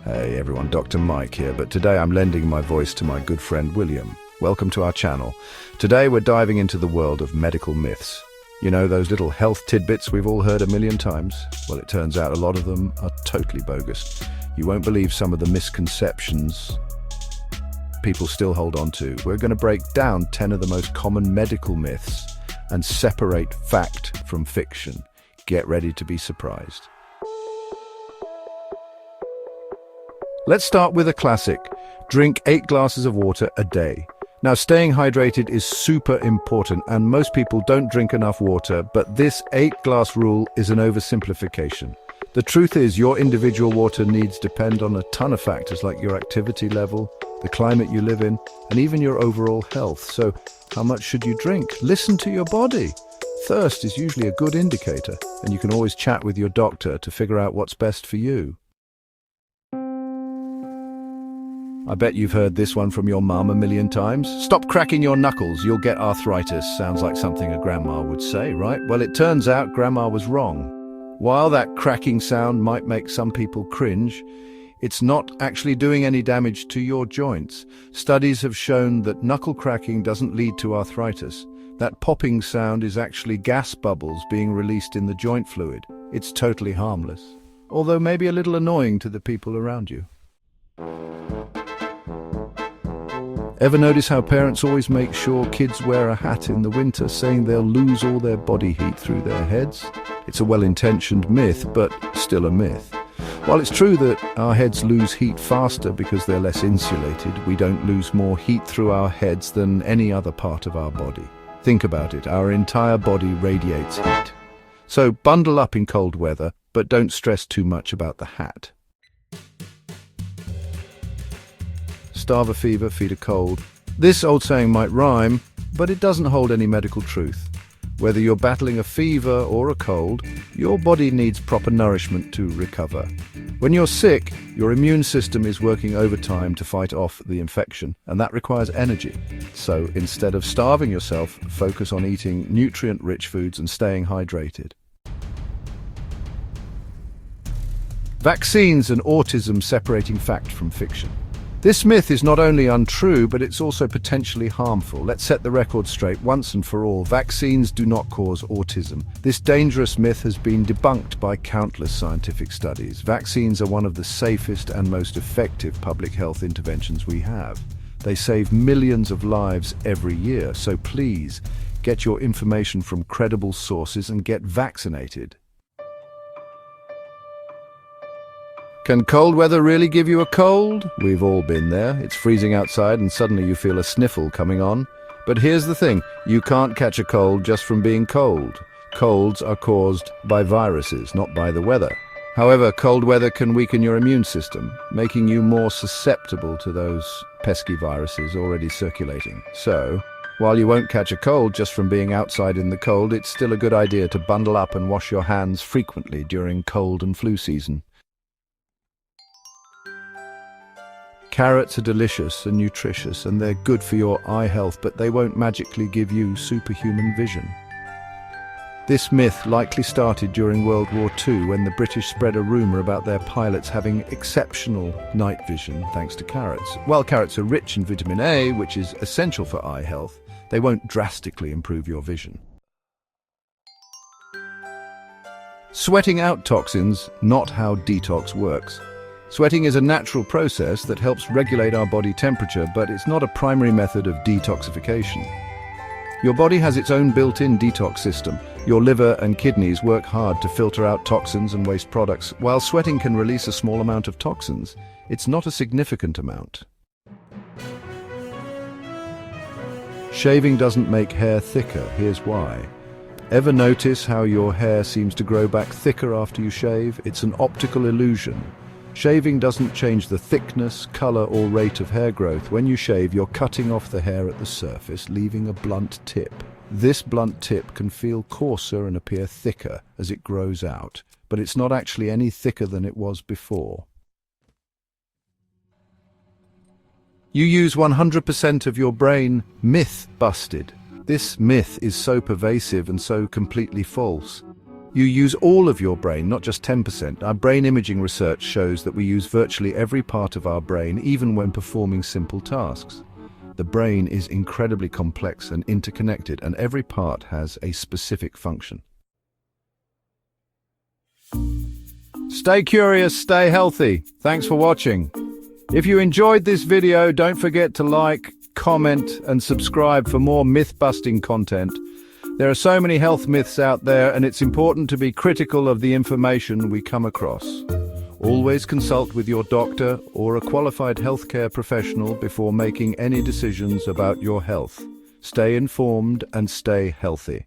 Hey everyone, Dr. Mike here, but today I'm lending my voice to my good friend William. Welcome to our channel. Today we're diving into the world of medical myths. You know, those little health tidbits we've all heard a million times? Well, it turns out a lot of them are totally bogus. You won't believe some of the misconceptions people still hold on to. We're going to break down 10 of the most common medical myths and separate fact from fiction. Get ready to be surprised. Let's start with a classic. Drink 8 glasses of water a day. Now, staying hydrated is super important, and most people don't drink enough water, but this 8-glass rule is an oversimplification. The truth is, your individual water needs depend on a ton of factors like your activity level, the climate you live in, and even your overall health. So, how much should you drink? Listen to your body. Thirst is usually a good indicator, and you can always chat with your doctor to figure out what's best for you. I bet you've heard this one from your mum a million times. Stop cracking your knuckles, you'll get arthritis. Sounds like something a grandma would say, right? Well, it turns out grandma was wrong. While that cracking sound might make some people cringe, it's not actually doing any damage to your joints. Studies have shown that knuckle cracking doesn't lead to arthritis. That popping sound is actually gas bubbles being released in the joint fluid. It's totally harmless, although maybe a little annoying to the people around you. Ever notice how parents always make sure kids wear a hat in the winter, saying they'll lose all their body heat through their heads? It's a well-intentioned myth, but still a myth. While it's true that our heads lose heat faster because they're less insulated, we don't lose more heat through our heads than any other part of our body. Think about it, our entire body radiates heat. So bundle up in cold weather, but don't stress too much about the hat. Starve a fever, feed a cold. This old saying might rhyme, but it doesn't hold any medical truth. Whether you're battling a fever or a cold, your body needs proper nourishment to recover. When you're sick, your immune system is working overtime to fight off the infection, and that requires energy. So instead of starving yourself, focus on eating nutrient-rich foods and staying hydrated. Vaccines and autism separating fact from fiction. This myth is not only untrue, but it's also potentially harmful. Let's set the record straight once and for all. Vaccines do not cause autism. This dangerous myth has been debunked by countless scientific studies. Vaccines are one of the safest and most effective public health interventions we have. They save millions of lives every year, so please get your information from credible sources and get vaccinated. Can cold weather really give you a cold? We've all been there. It's freezing outside and suddenly you feel a sniffle coming on. But here's the thing, you can't catch a cold just from being cold. Colds are caused by viruses, not by the weather. However, cold weather can weaken your immune system, making you more susceptible to those pesky viruses already circulating. So, while you won't catch a cold just from being outside in the cold, it's still a good idea to bundle up and wash your hands frequently during cold and flu season. Carrots are delicious and nutritious, and they're good for your eye health, but they won't magically give you superhuman vision. This myth likely started during World War II when the British spread a rumor about their pilots having exceptional night vision thanks to carrots. While carrots are rich in vitamin A, which is essential for eye health, they won't drastically improve your vision. Sweating out toxins, not how detox works. Sweating is a natural process that helps regulate our body temperature, but it's not a primary method of detoxification. Your body has its own built-in detox system. Your liver and kidneys work hard to filter out toxins and waste products. While sweating can release a small amount of toxins, it's not a significant amount. Shaving doesn't make hair thicker. Here's why. Ever notice how your hair seems to grow back thicker after you shave? It's an optical illusion. Shaving doesn't change the thickness, color, or rate of hair growth. When you shave, you're cutting off the hair at the surface, leaving a blunt tip. This blunt tip can feel coarser and appear thicker as it grows out, but it's not actually any thicker than it was before. You use 100% of your brain. Myth busted. This myth is so pervasive and so completely false. You use all of your brain, not just 10%. Our brain imaging research shows that we use virtually every part of our brain, even when performing simple tasks. The brain is incredibly complex and interconnected, and every part has a specific function. Stay curious, stay healthy. Thanks for watching. If you enjoyed this video, don't forget to like, comment, and subscribe for more myth-busting content. There are so many health myths out there, and it's important to be critical of the information we come across. Always consult with your doctor or a qualified healthcare professional before making any decisions about your health. Stay informed and stay healthy.